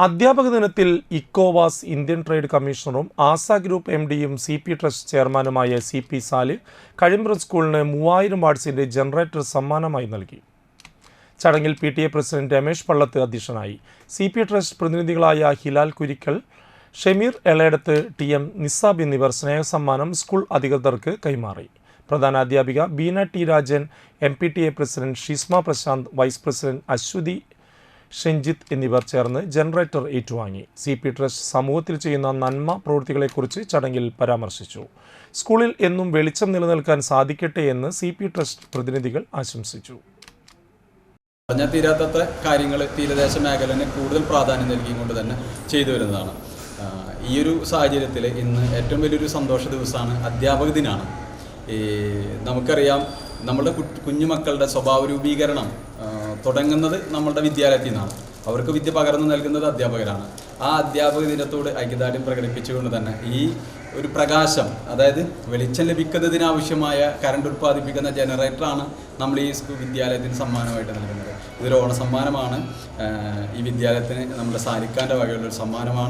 അധ്യാപക ദിനത്തിൽ ഇക്കോവാസ് Indian trade കമ്മീഷണറും ആസ group MD-യും CP trust ചെയർമാനുമായ CP സാലിഹ് കഴിമ്പ്രം സ്കൂളിന് 3000 വാട്ട്സിന്റെ ജനറേറ്റർ സമ്മാനമായി നൽകി. ചടങ്ങിൽ PTA പ്രസിഡന്റ് രമേശ് പള്ളത്ത് അധ്യക്ഷനായി. CP ട്രസ്റ്റ് പ്രതിനിധികളായ ഹിലാൽ കുരിക്കൽ, ഷമീർ എളേടത്ത്, TM നിസാബ് എന്നിവർ സ്നേഹസമ്മാനം സ്കൂൾ അധികൃതർക്ക് കൈമാറി. പ്രധാനാധ്യാപിക Beena T Rajan, MPTA president Shisma Prashanth, vice president Aswathi Shenjith എന്നിവർ ചേർന്ന് ജനറേറ്റർ ഏറ്റുവാങ്ങി. CP ട്രസ്റ്റ് സമൂഹത്തിൽ ചെയ്യുന്ന നന്മ പ്രവൃത്തികളെക്കുറിച്ച് ചടങ്ങിൽ പരാമർശിച്ചു. സ്കൂളിൽ എന്നും വെളിച്ചം നിലനിൽക്കാൻ സാധിക്കട്ടെ എന്ന് CP ട്രസ്റ്റ് പ്രതിനിധികൾ ആശംസിച്ചു. പറഞ്ഞാൽ തീരാത്തത്ര കാര്യങ്ങൾ തീരദേശ മേഖലന് കൂടുതൽ പ്രാധാന്യം നൽകിക്കൊണ്ട് തന്നെ ചെയ്തു വരുന്നതാണ്. ഈ ഒരു സാഹചര്യത്തിൽ ഇന്ന് ഏറ്റവും വലിയൊരു സന്തോഷ ദിവസമാണ് അധ്യാപക ദിനമാണ്. നമുക്കറിയാം, നമ്മുടെ കുഞ്ഞുമക്കളുടെ സ്വഭാവ രൂപീകരണം തുടങ്ങുന്നത് നമ്മളുടെ വിദ്യാലയത്തിൽ നിന്നാണ്. അവർക്ക് വിദ്യ പകർന്നു നൽകുന്നത് അധ്യാപകരാണ്. ആ അധ്യാപക ദിനത്തോട് ഐക്യദാർഢ്യം പ്രകടിപ്പിച്ചുകൊണ്ട് തന്നെ ഈ ഒരു പ്രകാശം, അതായത് വെളിച്ചം ലഭിക്കുന്നതിനാവശ്യമായ കറണ്ട് ഉൽപ്പാദിപ്പിക്കുന്ന ജനറേറ്ററാണ് നമ്മൾ ഈ വിദ്യാലയത്തിന് സമ്മാനമായിട്ട് നൽകുന്നത്. ഇതൊരു ഓണ സമ്മാനമാണ്. ഈ വിദ്യാലയത്തിന് നമ്മുടെ സാലിക്കാൻ്റെ വകയുള്ളൊരു സമ്മാനമാണ്.